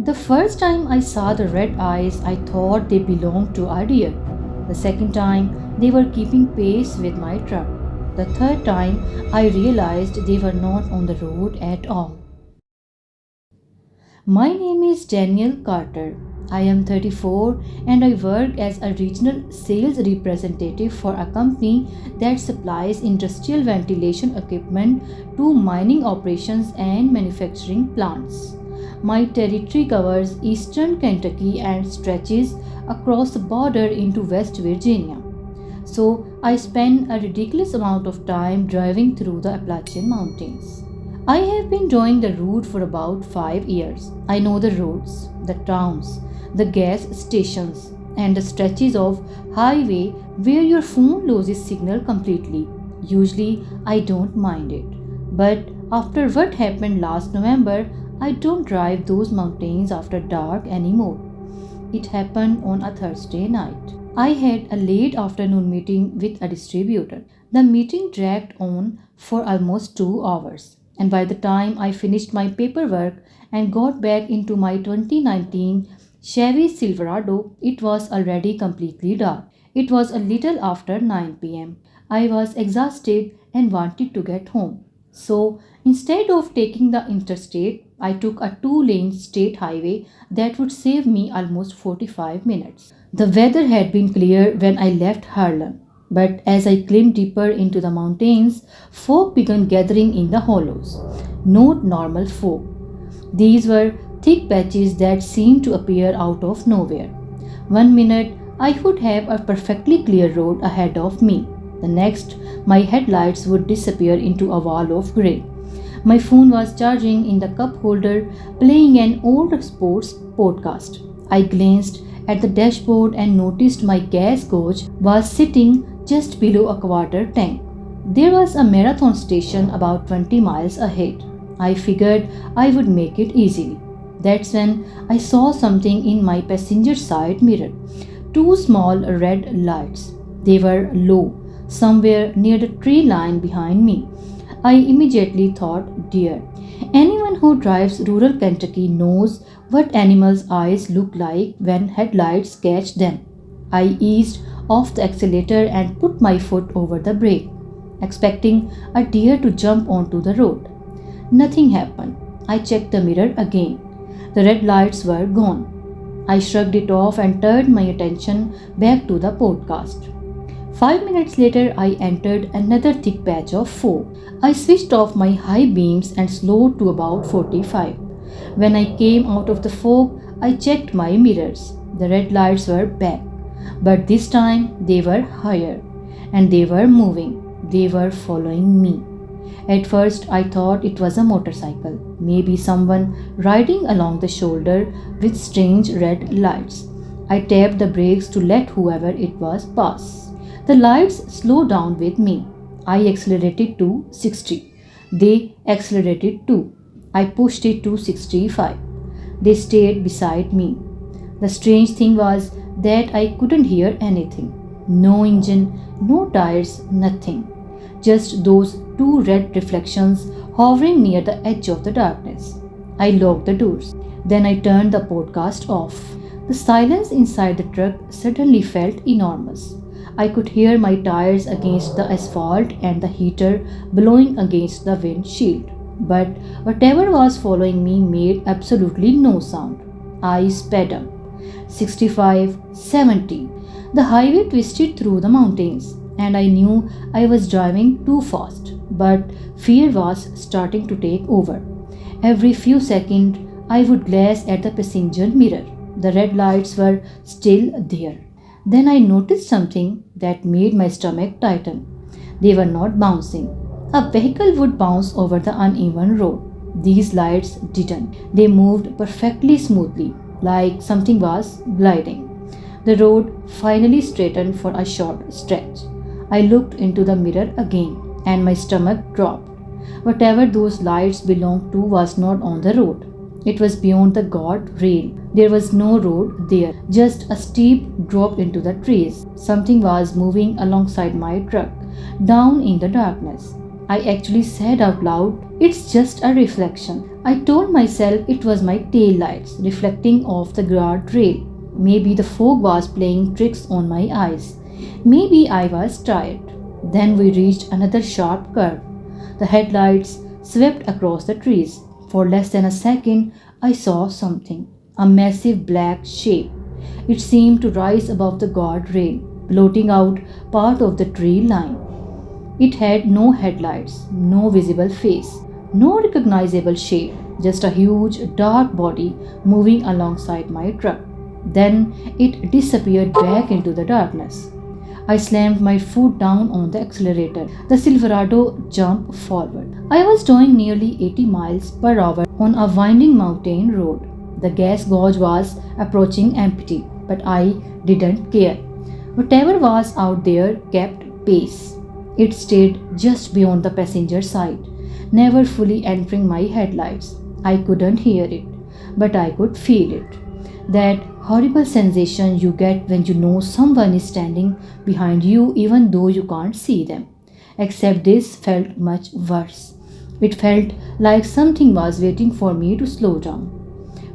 The first time I saw the red eyes, I thought they belonged to a deer. The second time, they were keeping pace with my truck. The third time, I realized they were not on the road at all. My name is Daniel Carter. I am 34 and I work as a regional sales representative for a company that supplies industrial ventilation equipment to mining operations and manufacturing plants. My territory covers eastern Kentucky and stretches across the border into West Virginia. So I spend a ridiculous amount of time driving through the Appalachian Mountains. I have been doing the route for about 5 years. I know the roads, the towns, the gas stations, and the stretches of highway where your phone loses signal completely. Usually, I don't mind it. But after what happened last November, I don't drive those mountains after dark anymore. It happened on a Thursday night. I had a late afternoon meeting with a distributor. The meeting dragged on for almost 2 hours, and by the time I finished my paperwork and got back into my 2019 Chevy Silverado, it was already completely dark. It was a little after 9 p.m. I was exhausted and wanted to get home. So instead of taking the interstate, I took a two-lane state highway that would save me almost 45 minutes. The weather had been clear when I left Harlan, but as I climbed deeper into the mountains, fog began gathering in the hollows. Not normal fog. These were thick patches that seemed to appear out of nowhere. One minute I would have a perfectly clear road ahead of me. The next, my headlights would disappear into a wall of grey. My phone was charging in the cup holder, playing an old sports podcast. I glanced at the dashboard and noticed my gas gauge was sitting just below a quarter tank. There was a marathon station about 20 miles ahead. I figured I would make it easily. That's when I saw something in my passenger side mirror. Two small red lights. They were low, somewhere near the tree line behind me. I immediately thought deer. Anyone who drives rural Kentucky knows what animals' eyes look like when headlights catch them. I eased off the accelerator and put my foot over the brake, expecting a deer to jump onto the road. Nothing happened. I checked the mirror again. The red lights were gone. I shrugged it off and turned my attention back to the podcast. 5 minutes later, I entered another thick patch of fog. I switched off my high beams and slowed to about 45. When I came out of the fog, I checked my mirrors. The red lights were back, but this time they were higher and they were moving. They were following me. At first, I thought it was a motorcycle, maybe someone riding along the shoulder with strange red lights. I tapped the brakes to let whoever it was pass. The lights slowed down with me. I accelerated to 60. They accelerated too. I pushed it to 65. They stayed beside me. The strange thing was that I couldn't hear anything. No engine, no tires, nothing. Just those two red reflections hovering near the edge of the darkness. I locked the doors. Then I turned the podcast off. The silence inside the truck suddenly felt enormous. I could hear my tires against the asphalt and the heater blowing against the windshield. But whatever was following me made absolutely no sound. I sped up. 65, 70. The highway twisted through the mountains, and I knew I was driving too fast. But fear was starting to take over. Every few seconds, I would glance at the passenger mirror. The red lights were still there. Then I noticed something that made my stomach tighten. They were not bouncing. A vehicle would bounce over the uneven road. These lights didn't. They moved perfectly smoothly, like something was gliding. The road finally straightened for a short stretch. I looked into the mirror again, and my stomach dropped. Whatever those lights belonged to was not on the road. It was beyond the guard rail. There was no road there, just a steep drop into the trees. Something was moving alongside my truck, down in the darkness. I actually said out loud, "It's just a reflection." I told myself it was my tail lights reflecting off the guardrail. Maybe the fog was playing tricks on my eyes. Maybe I was tired. Then we reached another sharp curve. The headlights swept across the trees. For less than a second, I saw something, a massive black shape. It seemed to rise above the guardrail, blotting out part of the tree line. It had no headlights, no visible face, no recognizable shape, just a huge dark body moving alongside my truck. Then it disappeared back into the darkness. I slammed my foot down on the accelerator. The Silverado jumped forward. I was doing nearly 80 miles per hour on a winding mountain road. The gas gauge was approaching empty, but I didn't care. Whatever was out there kept pace. It stayed just beyond the passenger side, never fully entering my headlights. I couldn't hear it, but I could feel it. That horrible sensation you get when you know someone is standing behind you even though you can't see them. Except this felt much worse. It felt like something was waiting for me to slow down.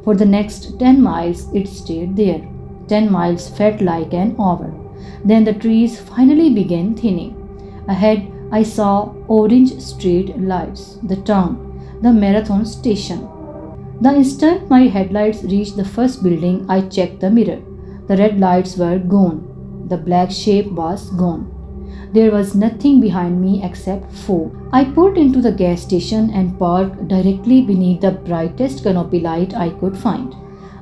For the next 10 miles, it stayed there. 10 miles felt like an hour. Then the trees finally began thinning. Ahead, I saw orange street lights, the town, the marathon station. The instant my headlights reached the first building, I checked the mirror. The red lights were gone. The black shape was gone. There was nothing behind me except fog. I pulled into the gas station and parked directly beneath the brightest canopy light I could find.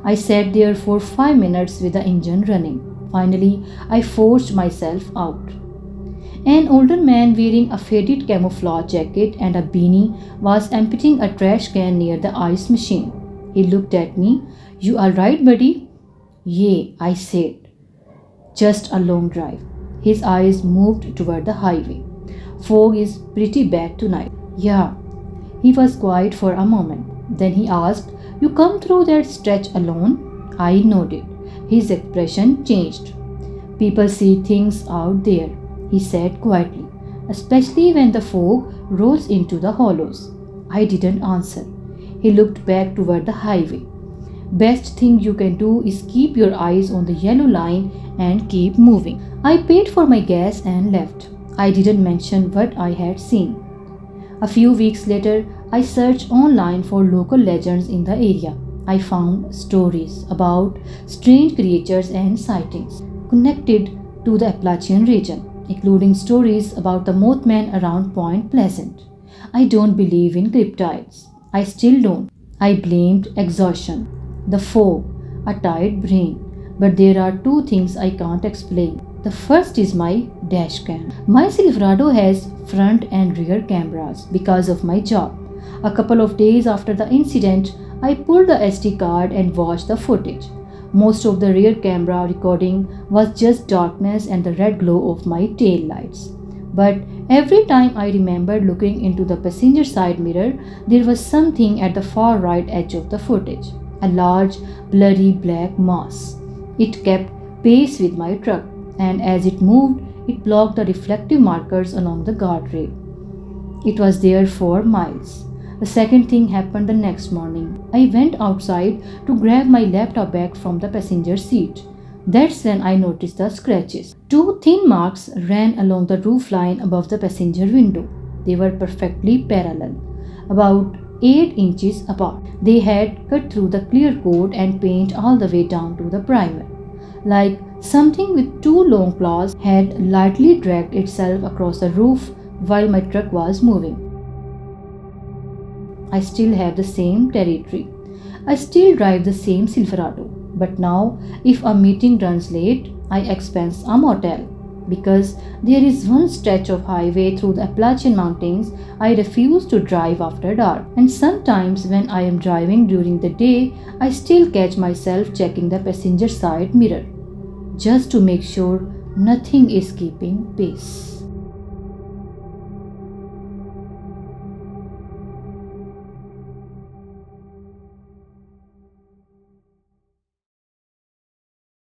I sat there for 5 minutes with the engine running. Finally, I forced myself out. An older man wearing a faded camouflage jacket and a beanie was emptying a trash can near the ice machine. He looked at me. "You all right, buddy?" "Yeah," I said. "Just a long drive." His eyes moved toward the highway. "Fog is pretty bad tonight." "Yeah." He was quiet for a moment. Then he asked, "You come through that stretch alone?" I nodded. His expression changed. "People see things out there," he said quietly, "especially when the fog rolls into the hollows." I didn't answer. He looked back toward the highway. "Best thing you can do is keep your eyes on the yellow line and keep moving." I paid for my gas and left. I didn't mention what I had seen. A few weeks later, I searched online for local legends in the area. I found stories about strange creatures and sightings connected to the Appalachian region, including stories about the Mothman around Point Pleasant. I don't believe in cryptids. I still don't. I blamed exhaustion, the fog, a tired brain. But there are two things I can't explain. The first is my dash cam. My Silverado has front and rear cameras because of my job. A couple of days after the incident, I pulled the SD card and watched the footage. Most of the rear camera recording was just darkness and the red glow of my tail lights. But every time I remembered looking into the passenger side mirror, there was something at the far right edge of the footage, a large, blurry black mass. It kept pace with my truck, and as it moved, it blocked the reflective markers along the guardrail. It was there for miles. The second thing happened the next morning. I went outside to grab my laptop bag from the passenger seat. That's when I noticed the scratches. Two thin marks ran along the roof line above the passenger window. They were perfectly parallel, about 8 inches apart. They had cut through the clear coat and paint all the way down to the primer. Like something with two long claws had lightly dragged itself across the roof while my truck was moving. I still have the same territory. I still drive the same Silverado. But now, if a meeting runs late, I expense a motel. Because there is one stretch of highway through the Appalachian Mountains I refuse to drive after dark. And sometimes when I am driving during the day, I still catch myself checking the passenger side mirror, just to make sure nothing is keeping pace.